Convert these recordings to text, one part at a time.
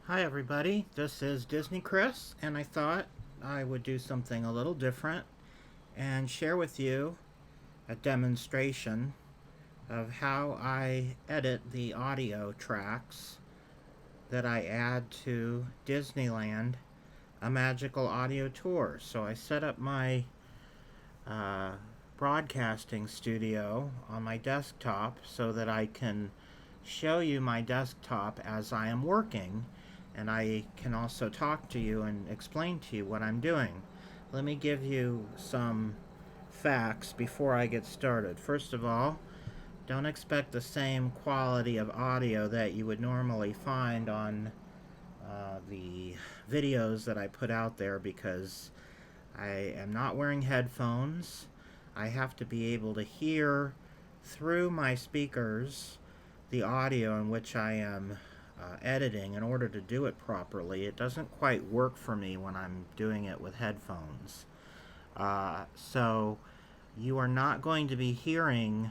Hi everybody, this is Disney Chris, and I thought I would do something a little different and share with you a demonstration of how I edit the audio tracks that I add to Disneyland A Magical Audio Tour. So I set up my uh, broadcasting studio on my desktop so that I can show you my desktop as I am working, and I can also talk to you and explain to you what I'm doing. Let me give you some facts before I get started. First of all, don't expect the same quality of audio that you would normally find on the videos that I put out there because I am not wearing headphones. I have to be able to hear through my speakers the audio in which I am editing in order to do it properly. It doesn't quite work for me when I'm doing it with headphones. So you are not going to be hearing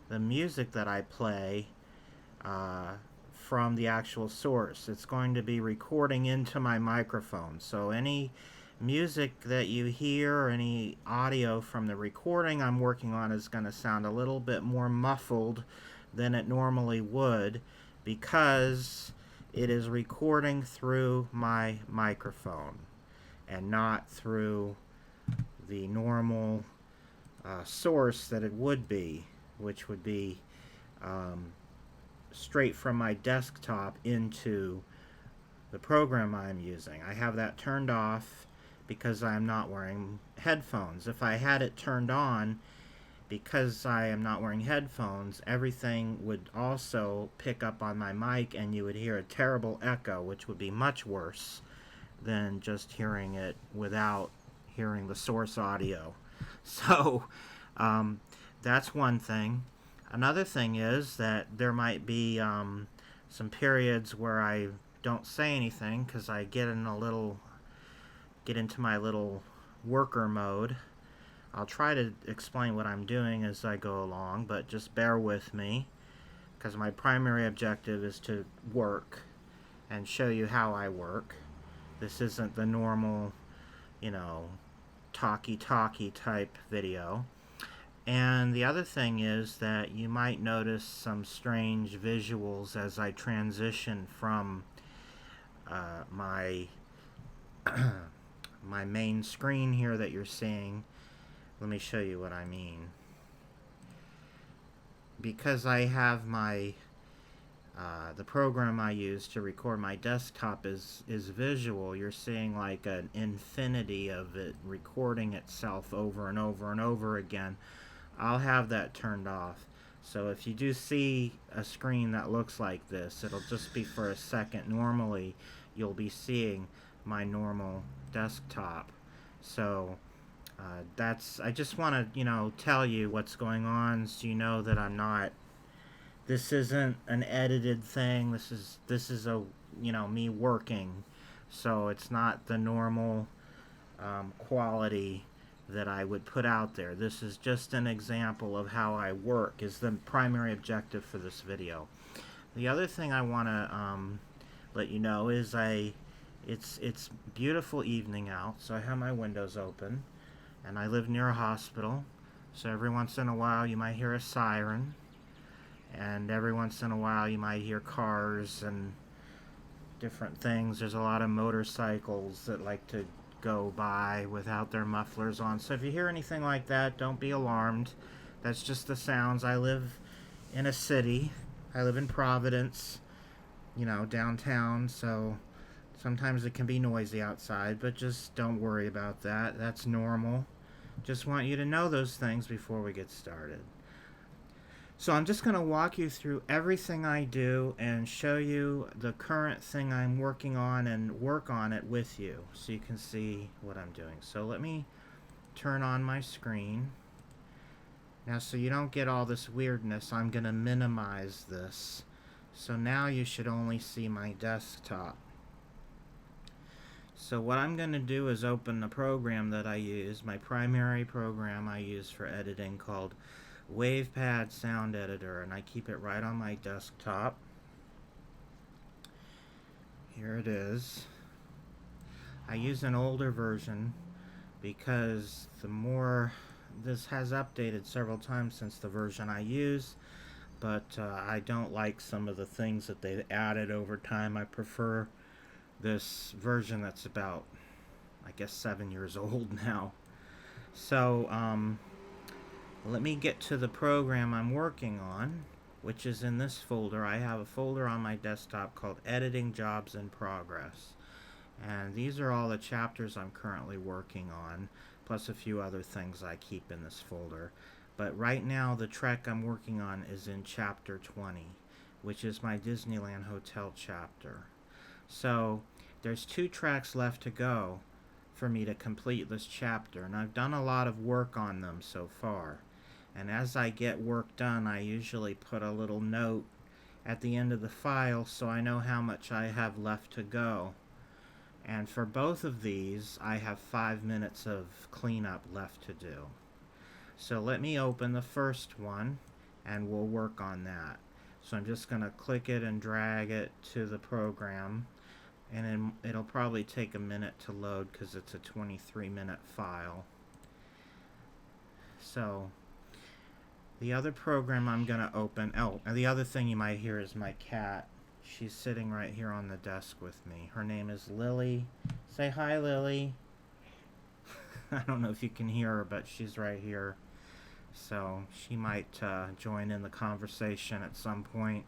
the music that I play uh, from the actual source. It's going to be recording into my microphone. So any music that you hear or any audio from the recording I'm working on is going to sound a little bit more muffled than it normally would because it is recording through my microphone and not through the normal source that it would be, which would be um, straight from my desktop into the program I'm using. I have that turned off because I'm not wearing headphones. If I had it turned on, because I am not wearing headphones, everything would also pick up on my mic and you would hear a terrible echo, which would be much worse than just hearing it without hearing the source audio. So um, that's one thing. Another thing is that there might be some periods where I don't say anything because I get into my little worker mode. I'll try to explain what I'm doing as I go along, but just bear with me because my primary objective is to work and show you how I work. This isn't the normal, you know, talky type video. And the other thing is that you might notice some strange visuals as I transition from my my main screen here that you're seeing. Let me show you what I mean. Because I have my the program I use to record my desktop is visual. You're seeing like an infinity of it recording itself over and over and over again. I'll have that turned off. So if you do see a screen that looks like this, it'll just be for a second. Normally, you'll be seeing my normal desktop. So that's. I just want to, tell you what's going on, so you know that I'm not. This isn't an edited thing. This is a, me working. So it's not the normal quality that I would put out there. This is just an example of how I work, is the primary objective for this video. The other thing I want to let you know is it's beautiful evening out, so I have my windows open, and I live near a hospital, so every once in a while you might hear a siren, and every once in a while you might hear cars and different things. There's a lot of motorcycles that like to go by without their mufflers on. So if you hear anything like that, don't be alarmed. That's just the sounds. I live in a city. I live in Providence, downtown, so sometimes it can be noisy outside, but just don't worry about that. That's normal. Just want you to know those things before we get started. So I'm just going to walk you through everything I do and show you the current thing I'm working on and work on it with you so you can see what I'm doing. So let me turn on my screen. Now, so you don't get all this weirdness, I'm going to minimize this. So now you should only see my desktop. So what I'm going to do is open the program that I use, my primary program I use for editing, called WavePad Sound Editor, and I keep it right on my desktop. here it is. I use an older version because this has updated several times since the version I use, but I don't like some of the things that they've added over time. I prefer this version that's about, I guess, 7 years old now. So let me get to the program I'm working on, which is in this folder. I have a folder on my desktop called Editing Jobs in Progress. And these are all the chapters I'm currently working on, plus a few other things I keep in this folder. But right now, the track I'm working on is in Chapter 20, which is my Disneyland Hotel chapter. So there's 2 tracks left to go for me to complete this chapter, and I've done a lot of work on them so far. And as I get work done, I usually put a little note at the end of the file so I know how much I have left to go. And for both of these, I have 5 minutes of cleanup left to do. So let me open the first one, and we'll work on that. So I'm just going to click it and drag it to the program, and then it'll probably take a minute to load because it's a 23-minute file. So the other program I'm going to open, and the other thing you might hear is my cat. She's sitting right here on the desk with me. Her name is Lily. Say hi, Lily. I don't know if you can hear her, but she's right here. So she might join in the conversation at some point.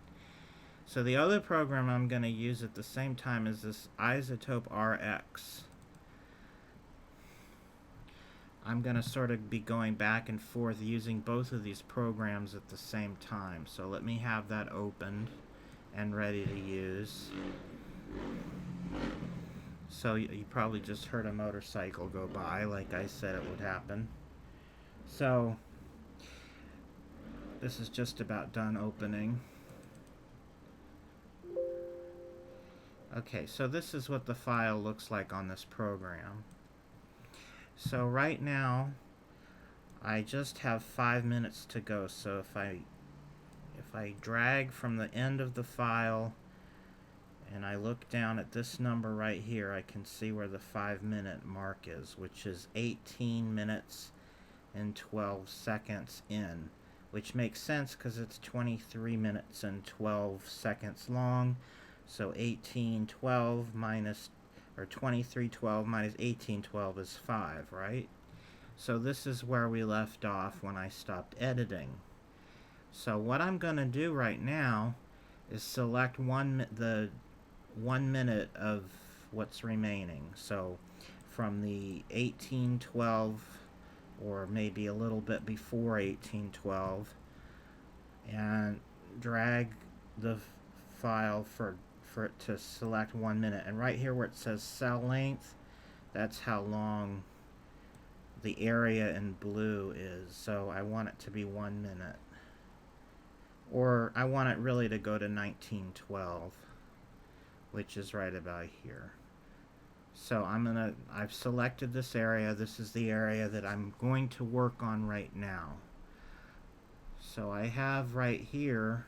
So the other program I'm going to use at the same time is this iZotope RX. I'm going to sort of be going back and forth using both of these programs at the same time. So let me have that opened and ready to use. So you probably just heard a motorcycle go by, like I said it would happen. So this is just about done opening. Okay, so this is what the file looks like on this program. So right now, I just have 5 minutes to go. So if I drag from the end of the file and I look down at this number right here, I can see where the 5-minute mark is, which is 18 minutes and 12 seconds in, which makes sense because it's 23 minutes and 12 seconds long. So 1812 minus, or 2312 minus 1812 is 5, right? So this is where we left off when I stopped editing. So what I'm going to do right now is select the 1 minute of what's remaining. So from the 1812, or maybe a little bit before 1812, and drag the file for it to select 1 minute. And right here where it says cell length, that's how long the area in blue is. So I want it to be 1 minute. Or I want it really to go to 1912, which is right about here. So I've selected this area. This is the area that I'm going to work on right now. So I have right here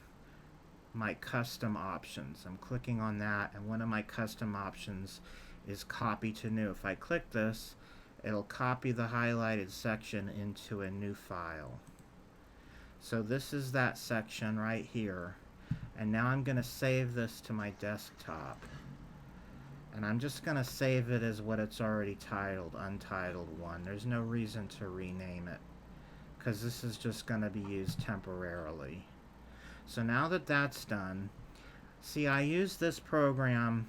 my custom options. I'm clicking on that, and one of my custom options is copy to new. If I click this, it'll copy the highlighted section into a new file. So this is that section right here, and now I'm going to save this to my desktop, and I'm just going to save it as what it's already titled, Untitled 1. There's no reason to rename it because this is just going to be used temporarily. So now that that's done, see, I use this program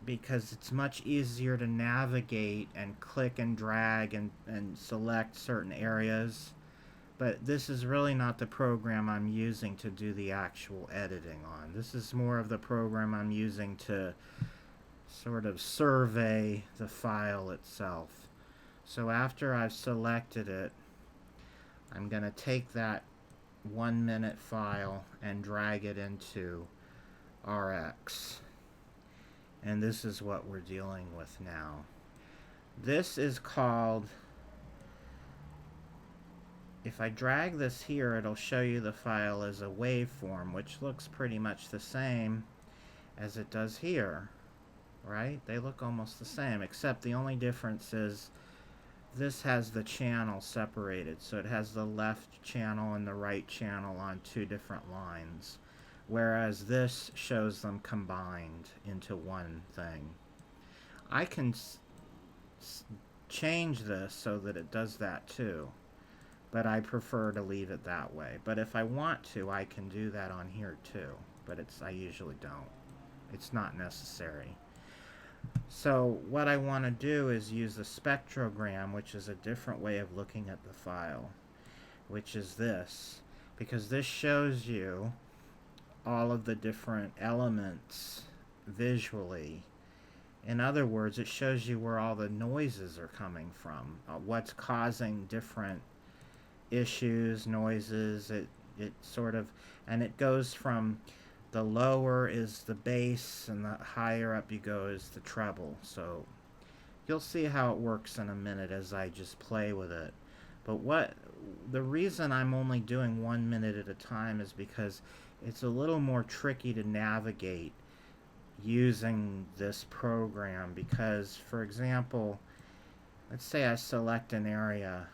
because it's much easier to navigate and click and drag and select certain areas. But this is really not the program I'm using to do the actual editing on. This is more of the program I'm using to sort of survey the file itself. So after I've selected it, I'm going to take that 1 minute file and drag it into RX. And this is what we're dealing with now. This is called, if I drag this here, it'll show you the file as a waveform, which looks pretty much the same as it does here, right? They look almost the same, except the only difference is this has the channel separated, so it has the left channel and the right channel on two different lines, whereas this shows them combined into one thing. I can change this so that it does that too, but I prefer to leave it that way. But if I want to, I can do that on here too, but I usually don't. It's not necessary. So what I want to do is use the spectrogram, which is a different way of looking at the file, which is this, because this shows you all of the different elements visually. In other words, it shows you where all the noises are coming from, what's causing different issues, noises. It sort of, and it goes from the lower is the bass and the higher up you go is the treble. So you'll see how it works in a minute as I just play with it. But the reason I'm only doing 1 minute at a time is because it's a little more tricky to navigate using this program, because, for example, let's say I select an area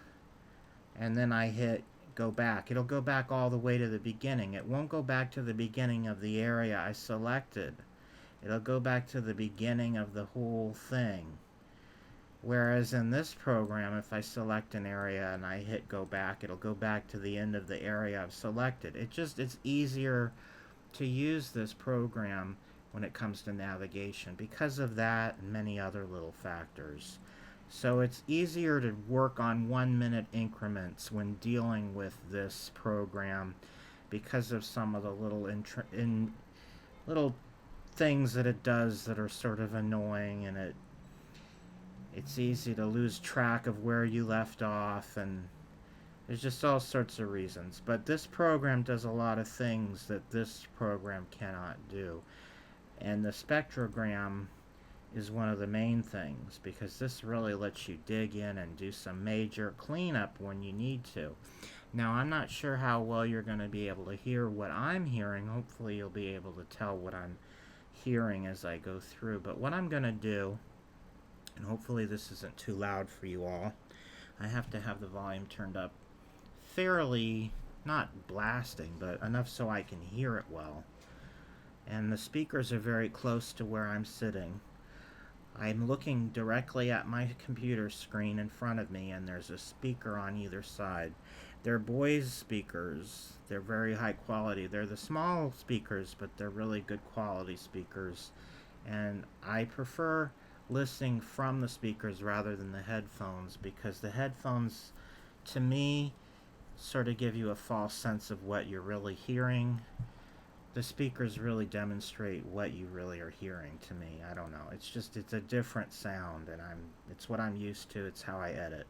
and then I hit go back. It'll go back all the way to the beginning. It won't go back to the beginning of the area I selected. It'll go back to the beginning of the whole thing. Whereas in this program, if I select an area and I hit go back, it'll go back to the end of the area I've selected. It's easier to use this program when it comes to navigation because of that and many other little factors. So it's easier to work on 1 minute increments when dealing with this program because of some of the little things that it does that are sort of annoying, and it's easy to lose track of where you left off, and there's just all sorts of reasons. But this program does a lot of things that this program cannot do. And the spectrogram is one of the main things, because this really lets you dig in and do some major cleanup when you need to. Now, I'm not sure how well you're going to be able to hear what I'm hearing. Hopefully you'll be able to tell what I'm hearing as I go through. But what I'm going to do, and hopefully this isn't too loud for you all, I have to have the volume turned up fairly, not blasting, but enough so I can hear it well. And the speakers are very close to where I'm sitting. I'm looking directly at my computer screen in front of me, and there's a speaker on either side. They're Bose speakers. They're very high quality. They're the small speakers, but they're really good quality speakers. And I prefer listening from the speakers rather than the headphones, because the headphones, to me, sort of give you a false sense of what you're really hearing. The speakers really demonstrate what you really are hearing to me. I don't know. It's a different sound, and it's what I'm used to. It's how I edit.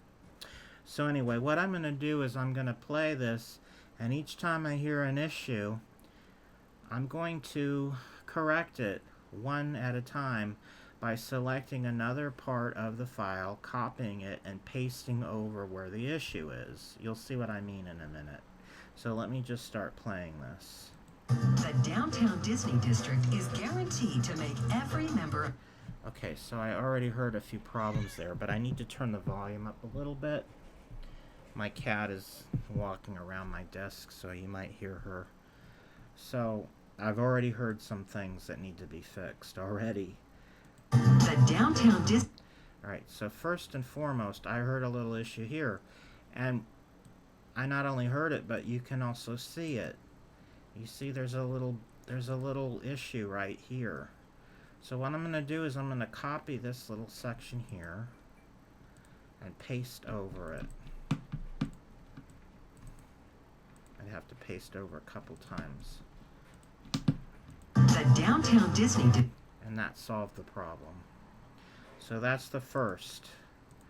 So anyway, what I'm going to do is I'm going to play this, and each time I hear an issue, I'm going to correct it one at a time by selecting another part of the file, copying it, and pasting over where the issue is. You'll see what I mean in a minute. So let me just start playing this. The Downtown Disney District is guaranteed to make every member... Okay, so I already heard a few problems there, but I need to turn the volume up a little bit. My cat is walking around my desk, so you might hear her. So I've already heard some things that need to be fixed already. The Downtown Disney... Alright, so first and foremost, I heard a little issue here. And I not only heard it, but you can also see it. You see there's a little issue right here. So what I'm going to do is I'm going to copy this little section here and paste over it. I'd have to paste over a couple times. The Downtown Disney... And that solved the problem. So that's the first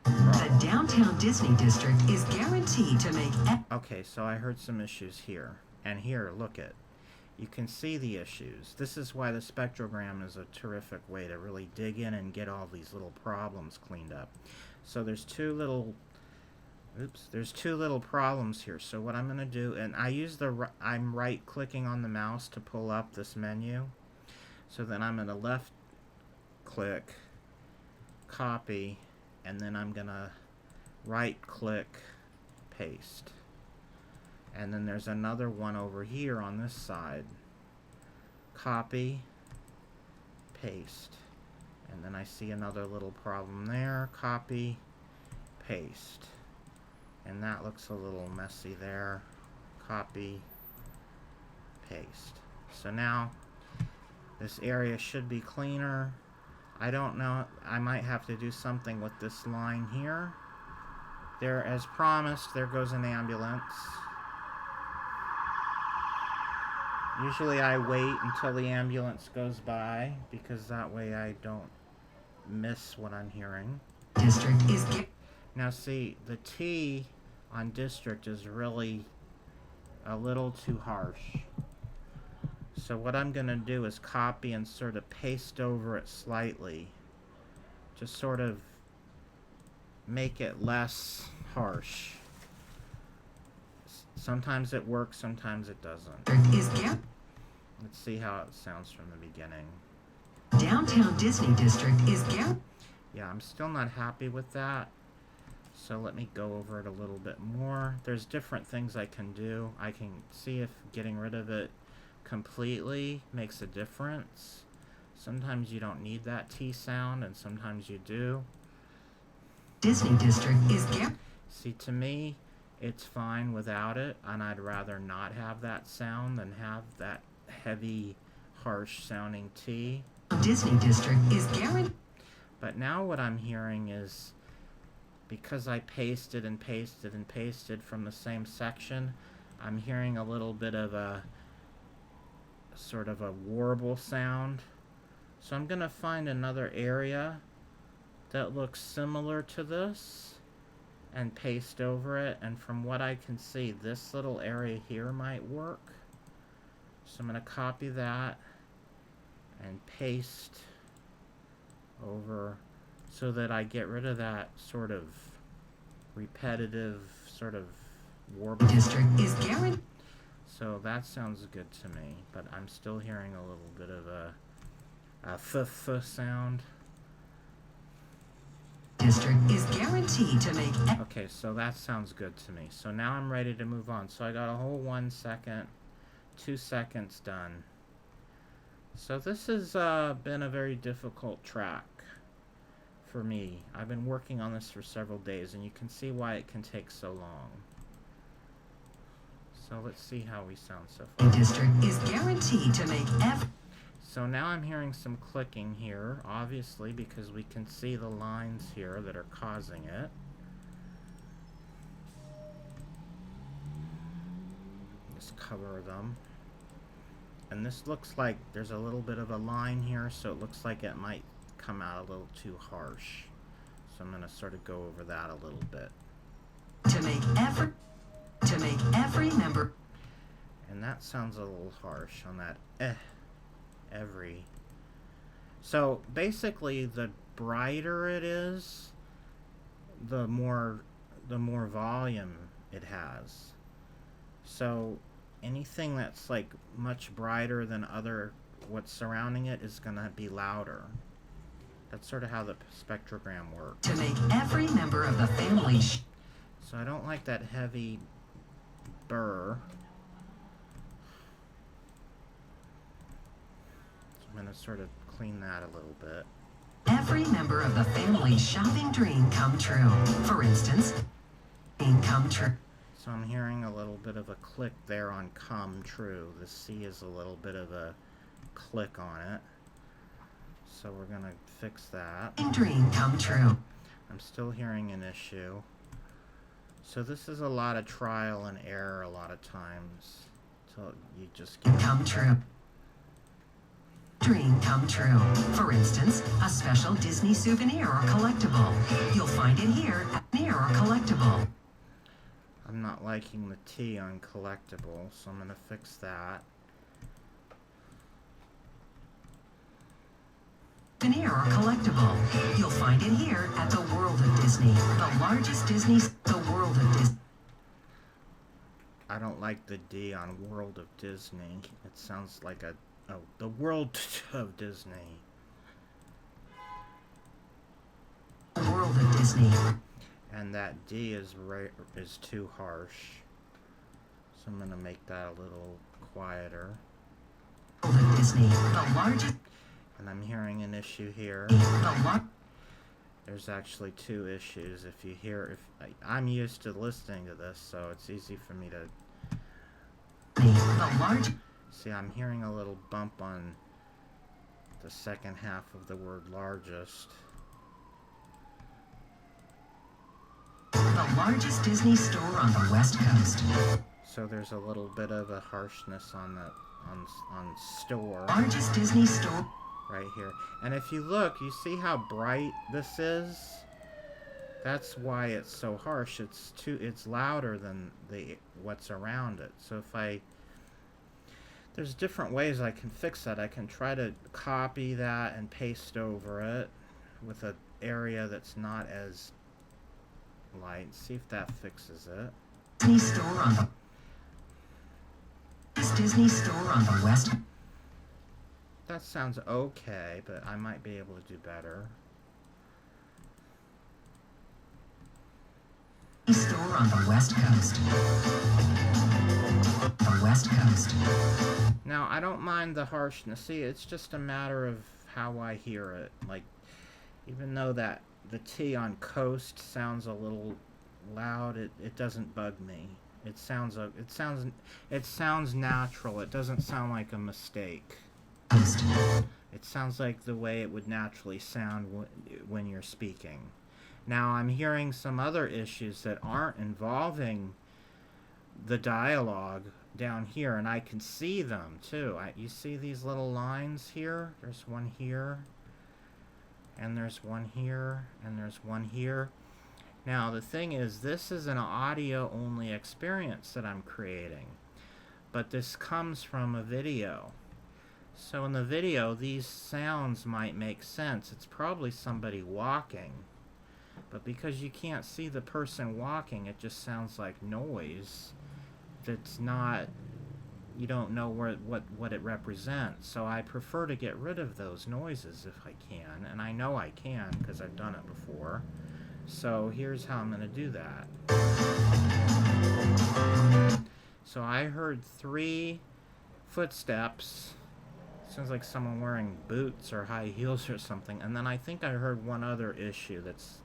problem. The Downtown Disney District is guaranteed to make... Okay, so I heard some issues here. And here, look it. You can see the issues. This is why the spectrogram is a terrific way to really dig in and get all these little problems cleaned up. So there's two little problems here. So what I'm going to do, and I'm right-clicking on the mouse to pull up this menu. So then I'm going to left click, copy, and then I'm going to right click, paste. And then there's another one over here on this side. Copy, paste. And then I see another little problem there. Copy, paste. And that looks a little messy there. Copy, paste. So now this area should be cleaner. I don't know, I might have to do something with this line here. There, as promised, there goes an ambulance. Usually I wait until the ambulance goes by because that way I don't miss what I'm hearing. District is... Now see, the T on district is really a little too harsh. So what I'm going to do is copy and sort of paste over it slightly. Just sort of make it less harsh. Sometimes it works, sometimes it doesn't. Let's see how it sounds from the beginning. Downtown Disney District is... Yeah, I'm still not happy with that. So let me go over it a little bit more. There's different things I can do. I can see if getting rid of it completely makes a difference. Sometimes you don't need that T sound, and sometimes you do. Disney District is... See, to me, it's fine without it, and I'd rather not have that sound than have that heavy, harsh sounding T. Disney District is guaranteed. But now what I'm hearing is, because I pasted and pasted and pasted from the same section, I'm hearing a little bit of a sort of a warble sound. So I'm going to find another area that looks similar to this and paste over it. And from what I can see, this little area here might work. So I'm going to copy that and paste over so that I get rid of that sort of repetitive sort of warble. District is guaranteed. So that sounds good to me, but I'm still hearing a little bit of a f sound. District is guaranteed to make... Okay, so that sounds good to me. So now I'm ready to move on. So I got a whole 1 second, 2 seconds done. So this has been a very difficult track for me. I've been working on this for several days, and you can see why it can take so long. So let's see how we sound so far. District is guaranteed to make So now I'm hearing some clicking here, obviously, because we can see the lines here that are causing it. Just cover them. And this looks like there's a little bit of a line here, so it looks like it might come out a little too harsh. So I'm going to sort of go over that a little bit. to make every member... And that sounds a little harsh on that every. So basically, the brighter it is, the more volume it has. So anything that's like much brighter than what's surrounding it is going to be louder. That's sort of how the spectrogram works. to make every member of the family... So I don't like that heavy burr. So I'm going to sort of clean that a little bit. Every member of the family's shopping dream come true. For instance, dream come true. So I'm hearing a little bit of a click there on come true. The C is a little bit of a click on it. So we're going to fix that. Dream come true. I'm still hearing an issue. So this is a lot of trial and error a lot of times. Till you just get... Come true. Dream come true. For instance, a special Disney souvenir or collectible. You'll find it here at near or collectible. I'm not liking the T on collectible, so I'm going to fix that. Souvenir or collectible. You'll find it here at the World of Disney, the largest the World of Disney. I don't like the D on World of Disney. It sounds like a Oh, the world of Disney. World of Disney. And that D is too harsh. So I'm going to make that a little quieter. World of Disney. The largest. And I'm hearing an issue here. The There's actually two issues. If you hear, I'm used to listening to this, so it's easy for me to large. see. I'm hearing a little bump on the second half of the word largest. The largest Disney store on the West Coast. So there's a little bit of a harshness on that on store Largest Disney store. right here. And if you look, you see how bright this is? That's why it's so harsh. It's louder than what's around it. So there's different ways I can fix that. I can try to copy that and paste over it with an area that's not as light. See if that fixes it. Disney store on the Disney store on the West. That sounds okay, but I might be able to do better. Store on the West Coast. The West Coast. Now, I don't mind the harshness. See, it's just a matter of how I hear it. Like, even though that the T on coast sounds a little loud, it doesn't bug me. It sounds natural. It doesn't sound like a mistake. It sounds like the way it would naturally sound when you're speaking. Now, I'm hearing some other issues that aren't involving the dialogue down here, and I can see them too. You see these little lines here? There's one here, and there's one here, and there's one here. Now, the thing is, this is an audio-only experience that I'm creating, but this comes from a video. So in the video, these sounds might make sense. It's probably somebody walking, but because you can't see the person walking, it just sounds like noise that's not, you don't know what it represents. So I prefer to get rid of those noises if I can, and I know I can because I've done it before. So here's how I'm going to do that. So I heard 3 footsteps. Sounds like someone wearing boots or high heels or something. And then I think I heard one other issue that's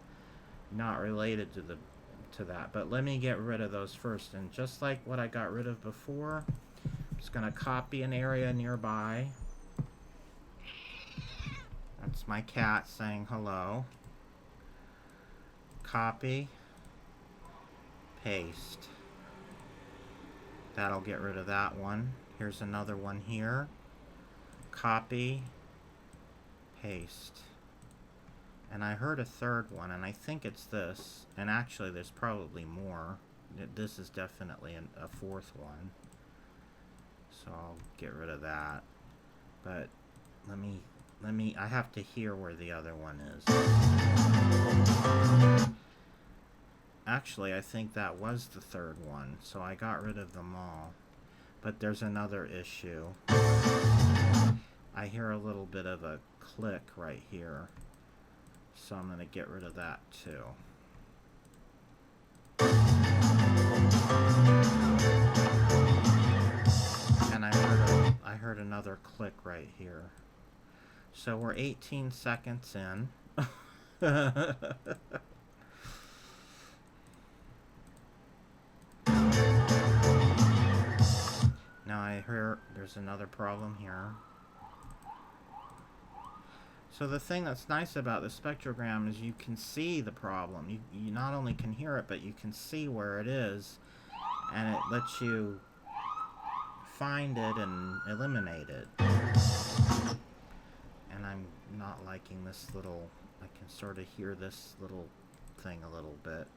not related to that. But let me get rid of those first. And just like what I got rid of before, I'm just going to copy an area nearby. That's my cat saying hello. Copy, paste. That'll get rid of that one. Here's another one here. Copy, paste. And I heard a third one, and I think it's this. And actually, there's probably more. This is definitely a fourth one. So I'll get rid of that. But I have to hear where the other one is. Actually, I think that was the third one, so I got rid of them all. But there's another issue. I hear a little bit of a click right here, so I'm going to get rid of that too. And I heard another click right here. So we're 18 seconds in. Now I hear there's another problem here. So the thing that's nice about the spectrogram is you can see the problem. You not only can hear it, but you can see where it is, and it lets you find it and eliminate it. And I'm not liking this little, I can sort of hear this little thing a little bit.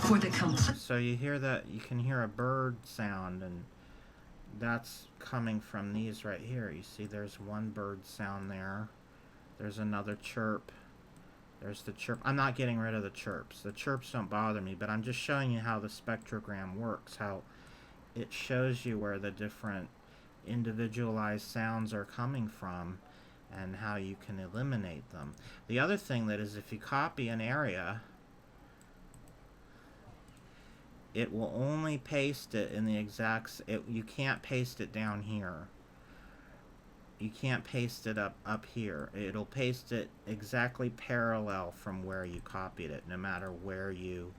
For the complete. So you hear that, you can hear a bird sound, and that's coming from these right here. You see there's one bird sound there. There's another chirp. There's the chirp. I'm not getting rid of the chirps. The chirps don't bother me, but I'm just showing you how the spectrogram works, how it shows you where the different individualized sounds are coming from and how you can eliminate them. The other thing that is, if you copy an area, it will only paste it in the exact, you can't paste it down here. You can't paste it up here. It'll paste it exactly parallel from where you copied it, no matter where you,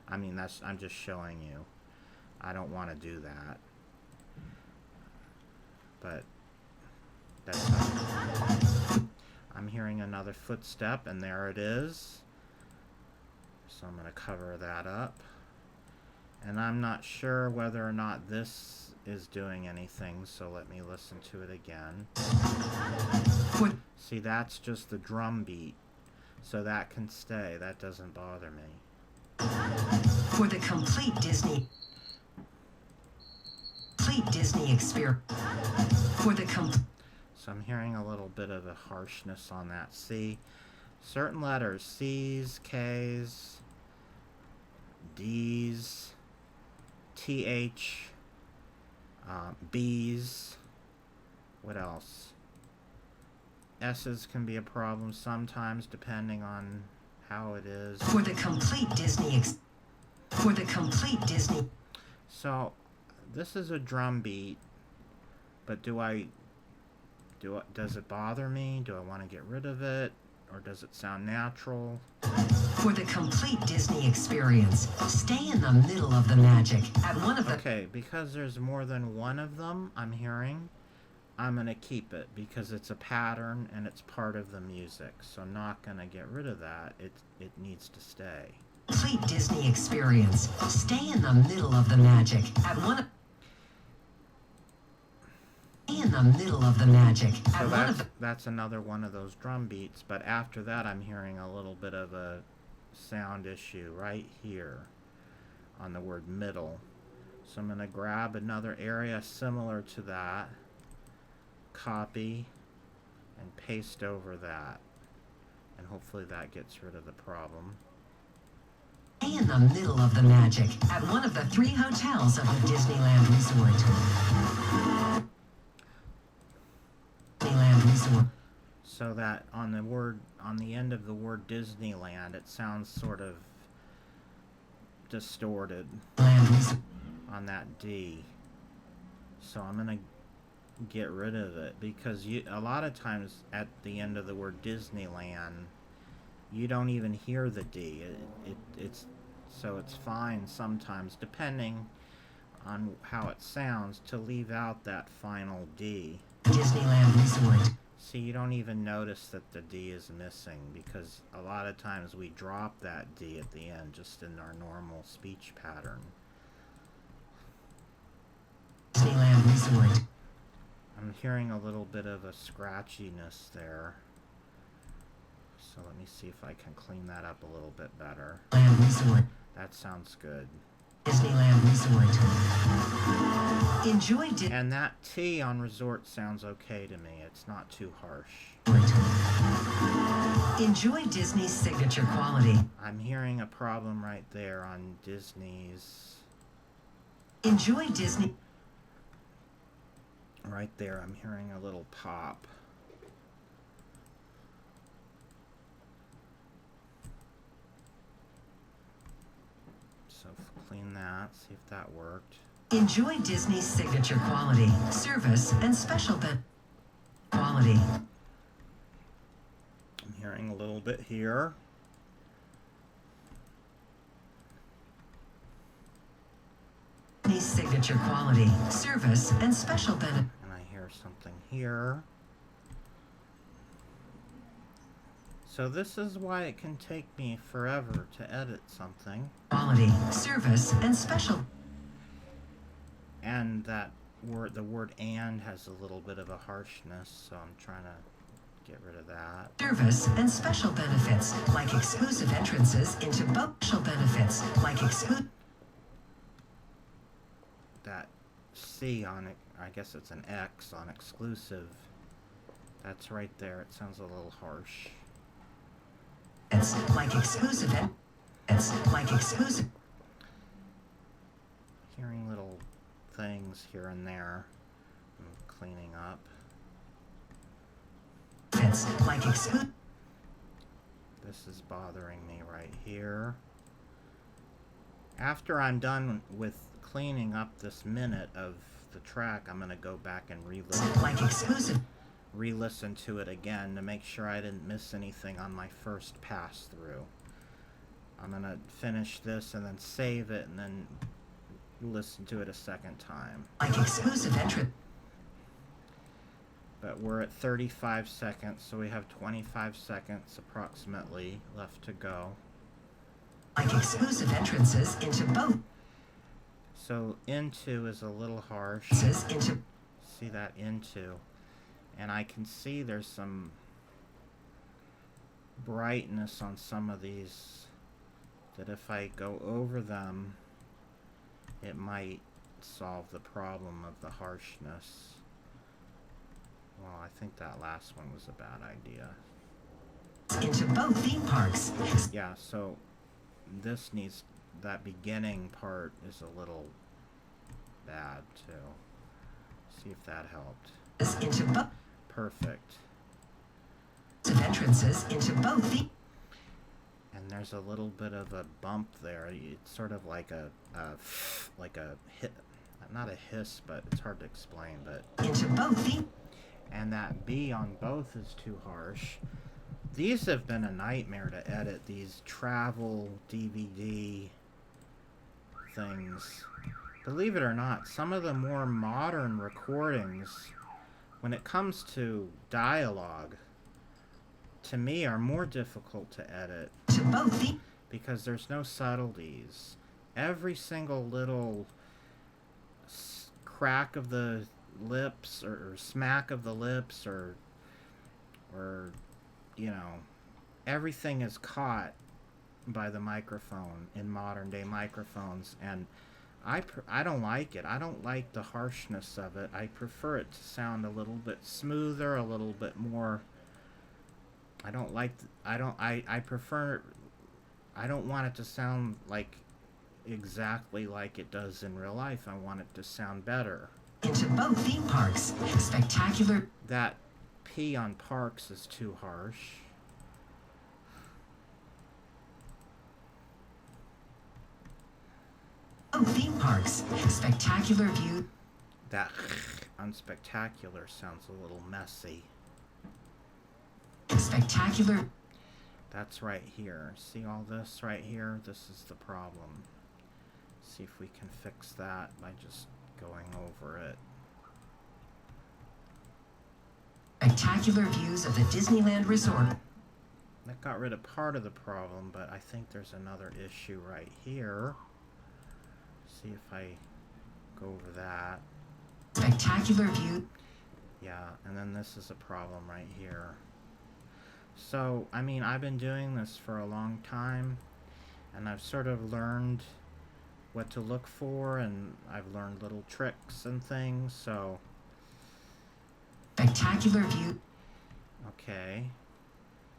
I mean, I'm just showing you. I don't want to do that. But that's how. I'm hearing another footstep, and there it is. So I'm going to cover that up. And I'm not sure whether or not this is doing anything, so let me listen to it again. See, that's just the drum beat. So that can stay. That doesn't bother me. For the complete Disney experience. So I'm hearing a little bit of a harshness on that C. Certain letters, C's, K's, D's, TH, B's, what else? S's can be a problem sometimes depending on how it is. For the complete Disney So this is a drum beat, but does it bother me? Do I want to get rid of it? Or does it sound natural? For the complete Disney experience, stay in the middle of the magic at one of the... Okay, because there's more than one of them I'm hearing, I'm going to keep it because it's a pattern and it's part of the music. So I'm not going to get rid of that. It needs to stay. Complete Disney experience, stay in the middle of the magic at one of... in the middle of the magic. So that's another one of those drum beats, but after that I'm hearing a little bit of a sound issue right here on the word middle. So I'm going to grab another area similar to that, copy, and paste over that. And hopefully that gets rid of the problem. Stay in the middle of the magic at one of the 3 hotels of the Disneyland Resort. So that on the end of the word Disneyland, it sounds sort of distorted on that D. So I'm gonna get rid of it because a lot of times at the end of the word Disneyland, you don't even hear the D. So it's fine sometimes, depending on how it sounds, to leave out that final D. Disneyland Resort. See, you don't even notice that the D is missing because a lot of times we drop that D at the end just in our normal speech pattern. Disneyland Resort. I'm hearing a little bit of a scratchiness there. So let me see if I can clean that up a little bit better. Disneyland Resort. That sounds good. Disneyland Resort. Enjoy And that T on resort sounds okay to me. It's not too harsh. Enjoy Disney's signature quality. I'm hearing a problem right there on Disney's. Enjoy Disney. Right there, I'm hearing a little pop. So clean that, see if that worked. Enjoy Disney's signature quality, service, and special quality. I'm hearing a little bit here. Disney's signature quality, service, and special benefit. And I hear something here. So this is why it can take me forever to edit something. Quality, service, and special. And that word, the word "and" has a little bit of a harshness, so I'm trying to get rid of that. Service and special benefits, like exclusive entrances into both special benefits, like exclusive. That C on it, I guess it's an X on exclusive. That's right there. It sounds a little harsh. It's like exclusive. It's like exclusive. Hearing little things here and there. I'm cleaning up. It's like expo- This is bothering me right here. After I'm done with cleaning up this minute of the track, I'm going to go back and like exclusive. re-listen to it again to make sure I didn't miss anything on my first pass through. I'm going to finish this and then save it and then listen to it a second time. Like exclusive entrance. But we're at 35 seconds, so we have 25 seconds approximately left to go. Like exclusive entrances into both. So into is a little harsh. Into See that into. And I can see there's some brightness on some of these that if I go over them, it might solve the problem of the harshness. Well, I think that last one was a bad idea. into both theme parks. Yeah, so this needs, that beginning part is a little bad too. See if that helped. Into both Perfect. entrances into both theme. And there's a little bit of a bump there. It's sort of like a hit, not a hiss, but it's hard to explain. But Into both theme. and that B on both is too harsh. These have been a nightmare to edit. These travel DVD things. Believe it or not, some of the more modern recordings, when it comes to dialogue, to me are more difficult to edit To both theme. because there's no subtleties. Every single little crack of the lips or smack of the lips or you know, everything is caught by the microphone in modern day microphones, and I don't like it. I don't like the harshness of it. I prefer it to sound a little bit smoother, a little bit more. I don't like. I prefer. I don't want it to sound like exactly like it does in real life. I want it to sound better. Into both theme parks. Spectacular. That P on parks is too harsh. Both theme parks. Spectacular view. That on spectacular sounds a little messy. Spectacular. That's right here. See all this right here? This is the problem. See if we can fix that by just going over it. Spectacular views of the Disneyland Resort. That got rid of part of the problem, but I think there's another issue right here. See if I go over that. Spectacular view. Yeah, and then this is a problem right here. So, I mean, I've been doing this for a long time, and I've sort of learned what to look for, and I've learned little tricks and things, so... Spectacular view. Okay.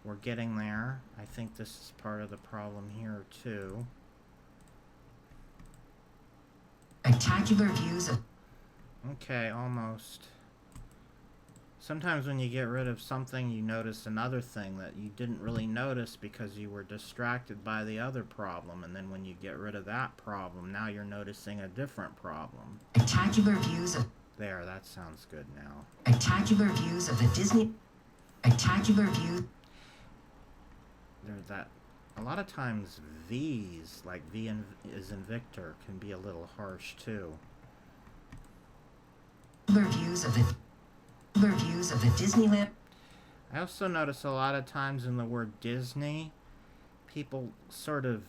We're getting there. I think this is part of the problem here, too. Spectacular views of Okay, almost. Sometimes when you get rid of something, you notice another thing that you didn't really notice because you were distracted by the other problem, and then when you get rid of that problem, now you're noticing a different problem. spectacular views of There, that sounds good now. spectacular views of the Disney. Spectacular view. There's that. A lot of times V's, like V is in Victor, can be a little harsh too. Views of the views of the Disneyland. I also notice a lot of times in the word Disney, people sort of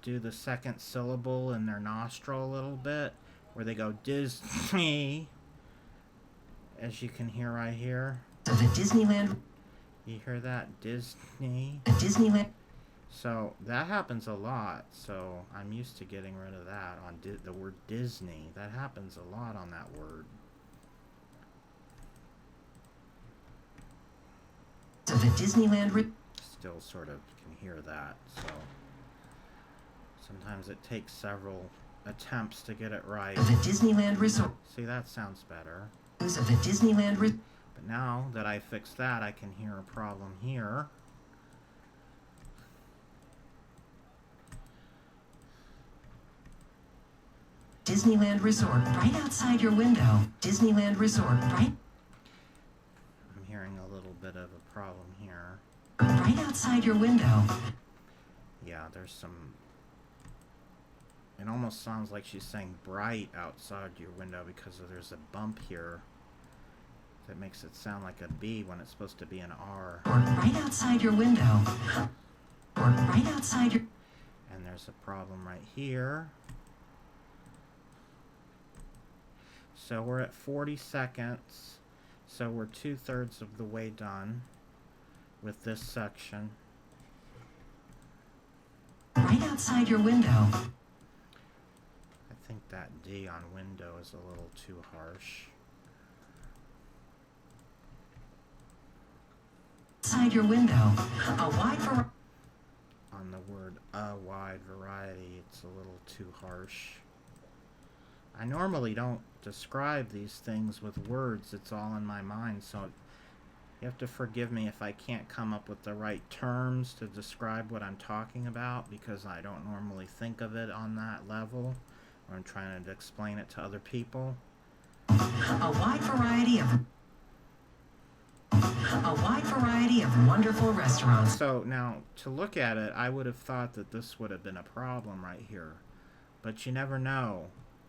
do the second syllable in their nostril a little bit, where they go Disney, as you can hear right here. Of the Disneyland. You hear that? Disney. The Disneyland. So that happens a lot, so I'm used to getting rid of that on the word Disney. That happens a lot on that word. Of the Disneyland. Still sort of can hear that, so sometimes it takes several attempts to get it right. The Disneyland Resort. See, that sounds better. Of the Disneyland Resort. But now that I fixed that, I can hear a problem here. Disneyland Resort, right outside your window. Disneyland Resort, right? I'm hearing a little bit of a problem here. Right outside your window. Yeah, there's some... It almost sounds like she's saying bright outside your window because there's a bump here that makes it sound like a B when it's supposed to be an R. Right outside your window. Or right outside your... And there's a problem right here. So we're at 40 seconds. So we're 2/3 of the way done with this section. Right outside your window. I think that D on window is a little too harsh. Outside your window. A wide variety. On the word a wide variety, it's a little too harsh. I normally don't describe these things with words, it's all in my mind, so you have to forgive me if I can't come up with the right terms to describe what I'm talking about, because I don't normally think of it on that level when I'm trying to explain it to other people. A wide variety of wonderful restaurants. So now, to look at it, I would have thought that this would have been a problem right here, but you never know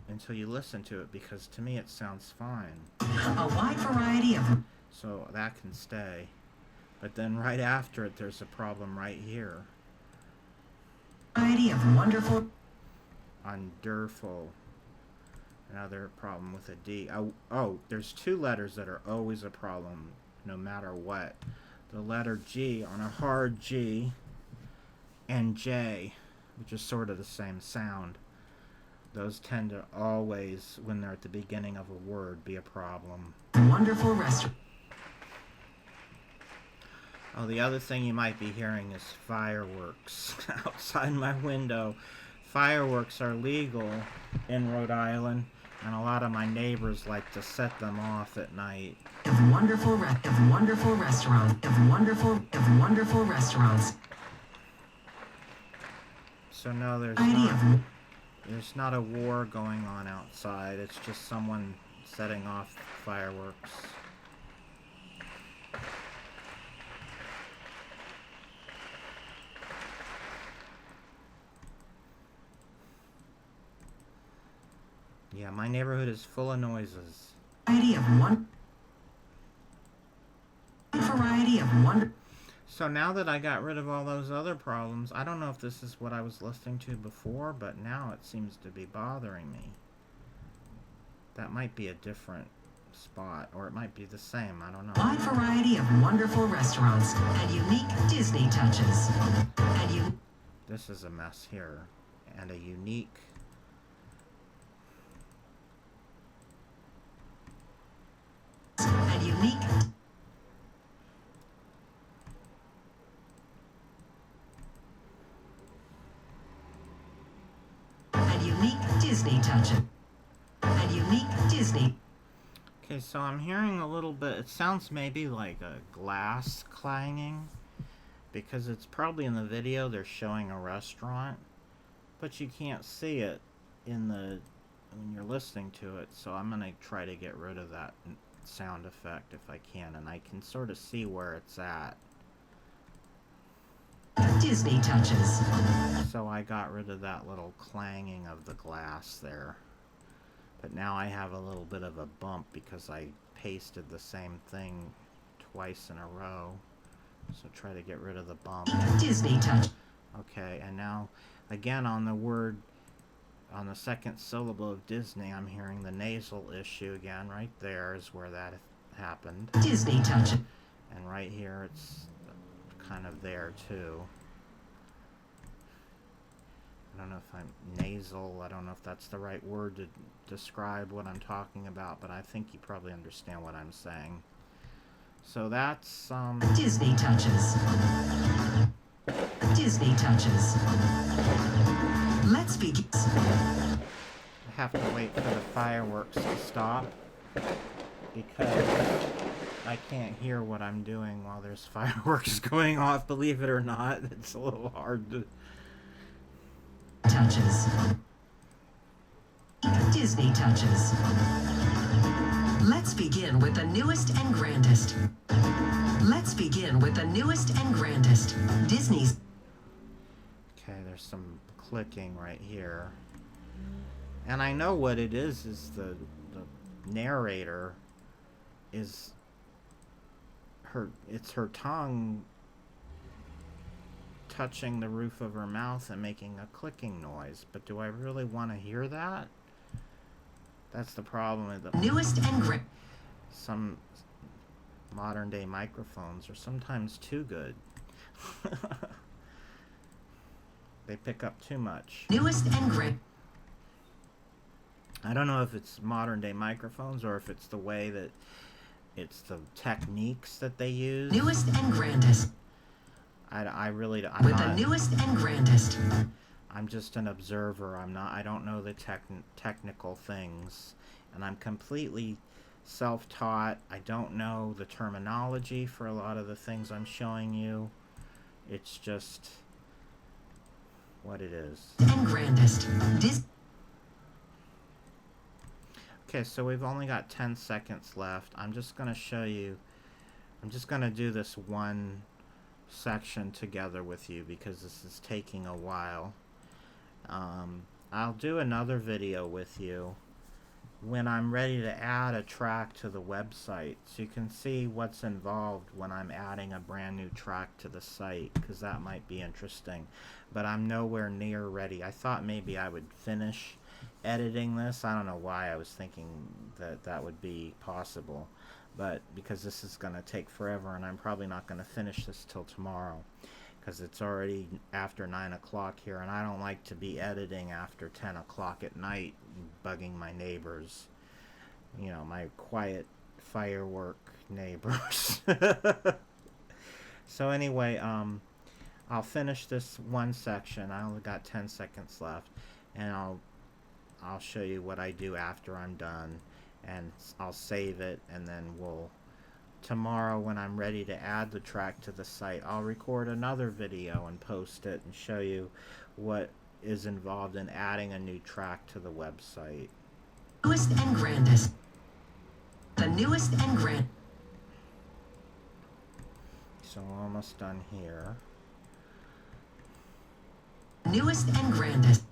until you listen to it, because to me it sounds fine. A wide variety of... So that can stay. But then right after it, there's a problem right here. Variety of wonderful... On Durful. Another problem with a D. Oh, there's two letters that are always a problem, no matter what. The letter G on a hard G, and J, which is sort of the same sound. Those tend to always, when they're at the beginning of a word, be a problem. Wonderful restaurant. Oh, the other thing you might be hearing is fireworks outside my window. Fireworks are legal in Rhode Island, and a lot of my neighbors like to set them off at night. Of wonderful restaurants. Of wonderful restaurants. So no, there's not a war going on outside. It's just someone setting off fireworks. Yeah, my neighborhood is full of noises. Variety of wonder. So now that I got rid of all those other problems, I don't know if this is what I was listening to before, but now it seems to be bothering me. That might be a different spot, or it might be the same, I don't know. Wide variety of wonderful restaurants and unique Disney touches. This is a mess here. And a unique... And unique... Disney touches. And unique Disney. Okay, so I'm hearing a little bit, it sounds maybe like a glass clanging, because it's probably in the video they're showing a restaurant, but you can't see it when you're listening to it, so I'm going to try to get rid of that sound effect if I can, and I can sort of see where it's at. Disney touches. So I got rid of that little clanging of the glass there. But now I have a little bit of a bump because I pasted the same thing twice in a row. So try to get rid of the bump. Disney touch. Okay, and now again on the word, on the second syllable of Disney, I'm hearing the nasal issue again. Right there is where that happened. Disney touch. And right here it's kind of there too. I don't know if I'm nasal, I don't know if that's the right word to describe what I'm talking about, but I think you probably understand what I'm saying. So that's, Disney touches. Disney touches. Let's begin. have to wait for the fireworks to stop because I can't hear what I'm doing while there's fireworks going off. Believe it or not, it's a little hard to... Touches. Disney Touches. Let's begin with the newest and grandest. Let's begin with the newest and grandest. Disney's. Okay, there's some clicking right here. And I know what it is the narrator is it's her tongue touching the roof of her mouth and making a clicking noise. But do I really want to hear that? That's the problem with the Newest and some modern day microphones are sometimes too good. They pick up too much. Newest and I don't know if it's modern day microphones or if it's the way that it's the techniques that they use. Newest and grandest. I really I'm With not, the newest and grandest. I'm just an observer. I don't know the technical things, and I'm completely self-taught. I don't know the terminology for a lot of the things I'm showing you. It's just what it is. And grandest. Okay, so we've only got 10 seconds left. I'm just going to show you, I'm just going to do this one section together with you because this is taking a while. I'll do another video with you when I'm ready to add a track to the website so you can see what's involved when I'm adding a brand new track to the site, because that might be interesting. But I'm nowhere near ready. I thought maybe I would finish editing this. I don't know why I was thinking that that would be possible, but because this is going to take forever and I'm probably not going to finish this till tomorrow because it's already after 9 o'clock here, and I don't like to be editing after 10 o'clock at night, bugging my neighbors, you know, my quiet firework neighbors. So anyway, I'll finish this one section. I only got 10 seconds left, and I'll show you what I do after I'm done, and I'll save it, and then tomorrow when I'm ready to add the track to the site, I'll record another video and post it and show you what is involved in adding a new track to the website. Newest and grandest. The newest and grand. So we're almost done here. Newest and grandest.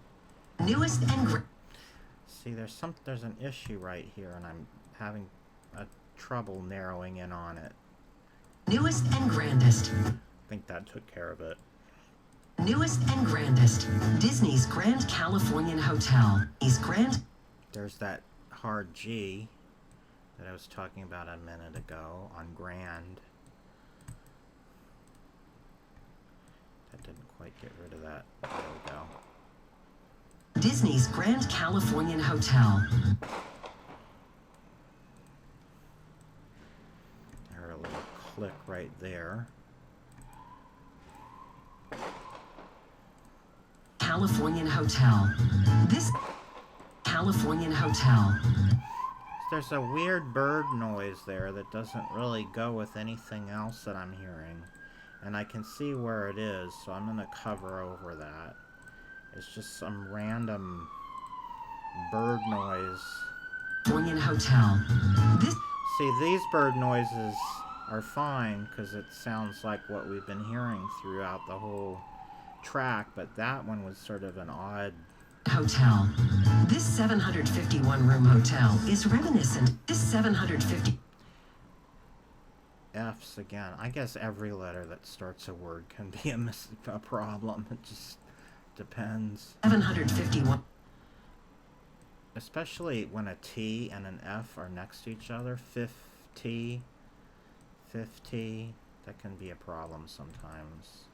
Newest and See, there's an issue right here, and I'm having trouble narrowing in on it. Newest and grandest. I think that took care of it. Newest and grandest. Disney's Grand Californian Hotel. There's that hard G that I was talking about a minute ago on grand. That didn't quite get rid of that. There we go. Disney's Grand Californian Hotel. I heard a little click right there. Californian Hotel. This Californian Hotel. There's a weird bird noise there that doesn't really go with anything else that I'm hearing. And I can see where it is, so I'm going to cover over that. It's just some random bird noise. Californian Hotel. This See, these bird noises are fine because it sounds like what we've been hearing throughout the whole track, but that one was sort of an odd... Hotel. This 751-room hotel is reminiscent. This 750... F's again. I guess every letter that starts a word can be a problem. It just depends. 751. Especially when a T and an F are next to each other. 50, that can be a problem sometimes.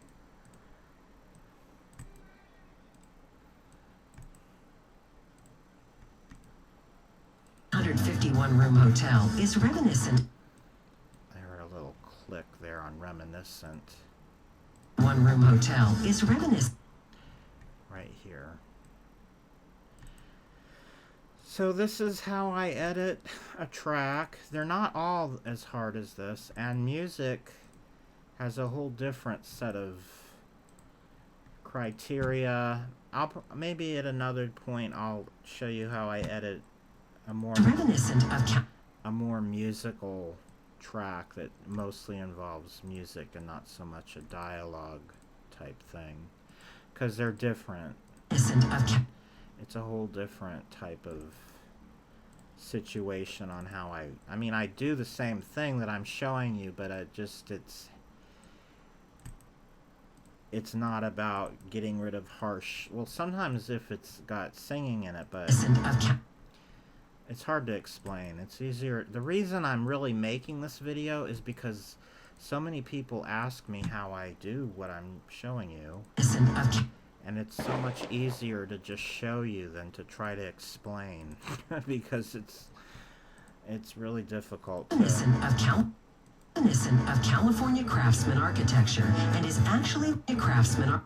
$151-room hotel is reminiscent. I heard a little click there on reminiscent. One-room hotel is reminiscent. Right here. So this is how I edit a track. They're not all as hard as this, and music has a whole different set of criteria. Maybe at another point I'll show you how I edit a more musical track that mostly involves music and not so much a dialogue type thing, because they're different. It's a whole different type of situation on how I mean, I do the same thing that I'm showing you, but it's not about getting rid of harsh. Well, sometimes if it's got singing in it, but it's hard to explain. It's easier. The reason I'm really making this video is because so many people ask me how I do what I'm showing you. And it's so much easier to just show you than to try to explain because it's really difficult. Reminiscent of California craftsman architecture and is actually a craftsman.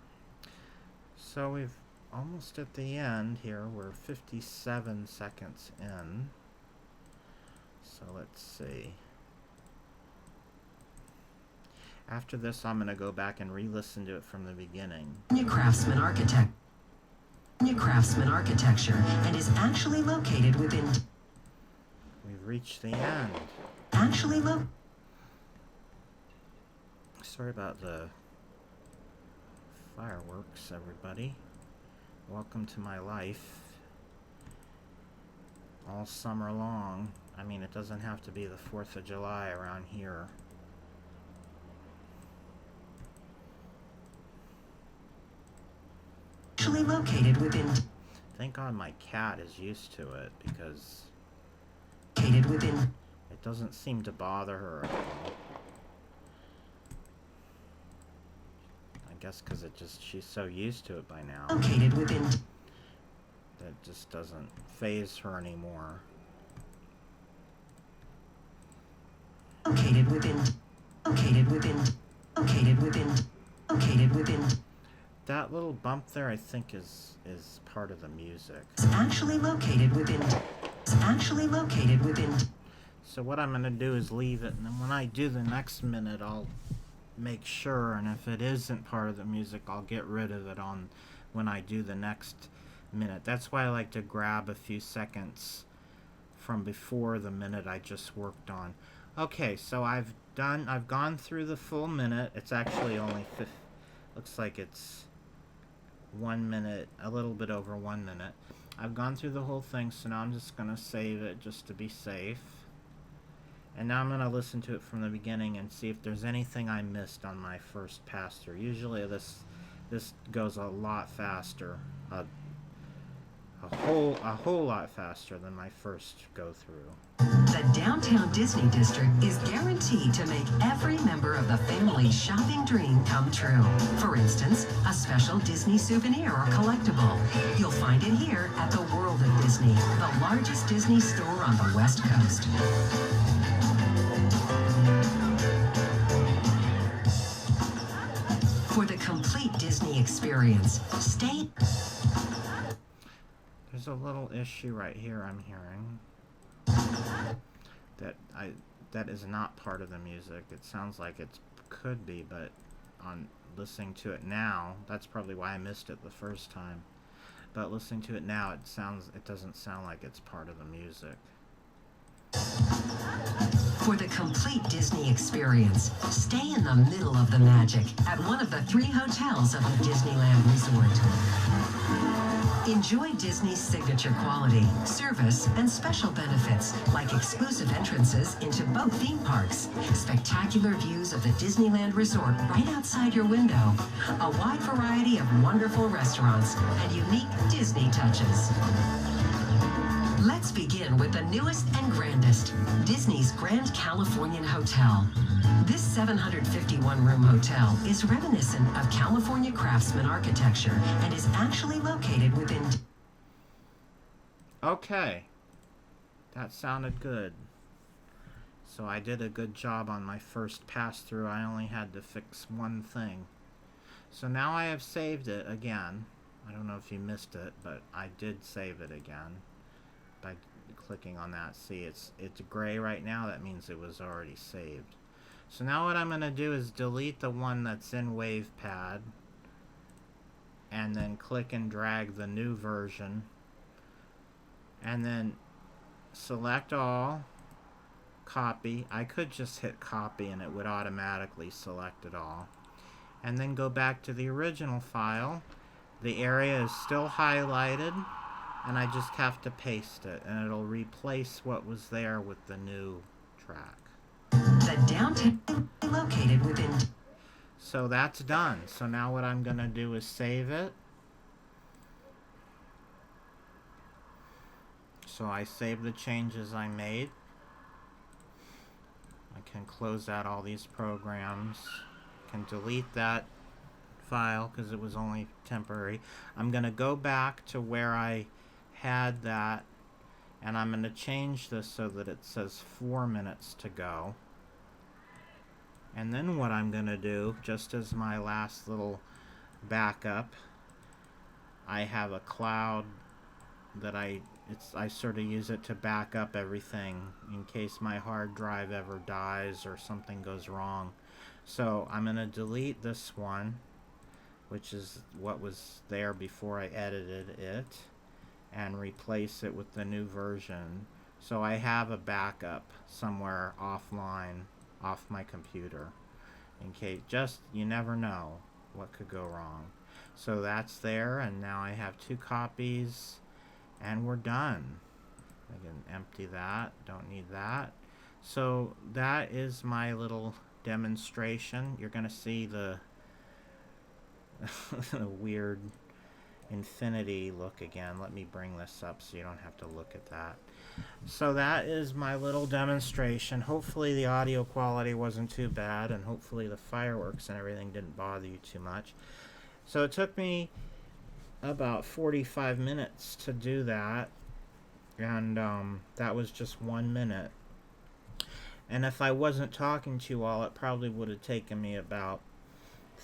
So we've almost at the end here. We're 57 seconds in. So let's see. After this, I'm going to go back and re-listen to it from the beginning. Craftsman architecture and is actually located within. We've reached the end. Actually Sorry about the fireworks, everybody. Welcome to my life. All summer long. I mean, it doesn't have to be the 4th of July around here. Actually located within. Thank God my cat is used to it, because located within. It doesn't seem to bother her at all. I guess because she's so used to it by now. Located within. That just doesn't faze her anymore. Located within. Located within. Located within. Located within. That little bump there, I think, is part of the music. It's actually located within. It's actually located within. So what I'm going to do is leave it, and then when I do the next minute, I'll make sure, and if it isn't part of the music, I'll get rid of it on when I do the next minute. That's why I like to grab a few seconds from before the minute I just worked on. Okay, so I've gone through the full minute. It's actually only looks like it's 1 minute, a little bit over 1 minute. I've gone through the whole thing, so now I'm just going to save it just to be safe. And now I'm going to listen to it from the beginning and see if there's anything I missed on my first pass through. Usually this goes a lot faster, a whole lot faster than my first go through. The Downtown Disney District is guaranteed to make every member of the family's shopping dream come true. For instance, a special Disney souvenir or collectible. You'll find it here at the World of Disney, the largest Disney store on the West Coast. For the complete Disney experience, stay. There's a little issue right here I'm hearing that is not part of the music. It sounds like it could be, but on listening to it now, that's probably why I missed it the first time. But listening to it now, it doesn't sound like it's part of the music. For the complete Disney experience, stay in the middle of the magic at one of the 3 hotels of the Disneyland Resort. Enjoy Disney's signature quality, service, and special benefits like exclusive entrances into both theme parks, spectacular views of the Disneyland Resort right outside your window, a wide variety of wonderful restaurants, and unique Disney touches. Let's begin with the newest and grandest, Disney's Grand Californian Hotel. This 751-room hotel is reminiscent of California craftsman architecture and is actually located within... Okay. That sounded good. So I did a good job on my first pass through. I only had to fix one thing. So now I have saved it again. I don't know if you missed it, but I did save it again. by clicking on that. See, it's gray right now. That means it was already saved. So now what I'm going to do is delete the one that's in WavePad, and then click and drag the new version, and then select all, copy. I could just hit copy and it would automatically select it all, and then go back to the original file. The area is still highlighted, and I just have to paste it, and it'll replace what was there with the new track. The downtown located within. So that's done. So now what I'm going to do is save it. So I saved the changes I made. I can close out all these programs. Can delete that file because it was only temporary. I'm going to go back to where I had that, and I'm going to change this so that it says 4 minutes to go. And then what I'm going to do, just as my last little backup, I have a cloud that I sort of use it to back up everything in case my hard drive ever dies or something goes wrong. So I'm going to delete this one, which is what was there before I edited it, and replace it with the new version. So I have a backup somewhere offline, off my computer, in case, just, you never know what could go wrong. So that's there, and now I have 2 copies, and we're done. I can empty that, don't need that. So that is my little demonstration. You're going to see the weird infinity look again. Let me bring this up so you don't have to look at that. So that is my little demonstration. Hopefully the audio quality wasn't too bad, and hopefully the fireworks and everything didn't bother you too much. So it took me about 45 minutes to do that, and that was just 1 minute. And if I wasn't talking to you all, it probably would have taken me about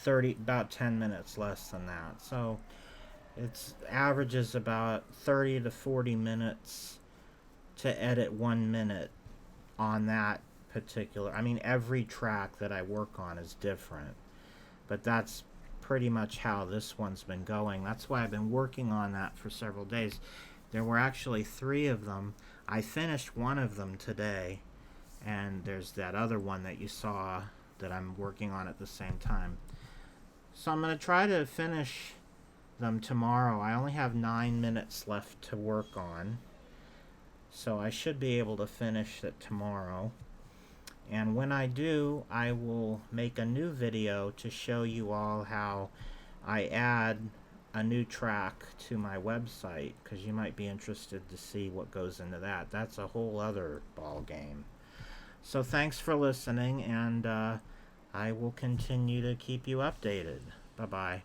10 minutes less than that. So it's averages about 30 to 40 minutes to edit 1 minute on that particular. I mean, every track that I work on is different, but that's pretty much how this one's been going. That's why I've been working on that for several days. There were actually 3 of them. I finished one of them today, and there's that other one that you saw that I'm working on at the same time. So I'm going to try to finish them tomorrow. I only have 9 minutes left to work on, so I should be able to finish it tomorrow. And when I do, I will make a new video to show you all how I add a new track to my website, because you might be interested to see what goes into that. That's a whole other ball game. So thanks for listening, and I will continue to keep you updated. Bye-bye.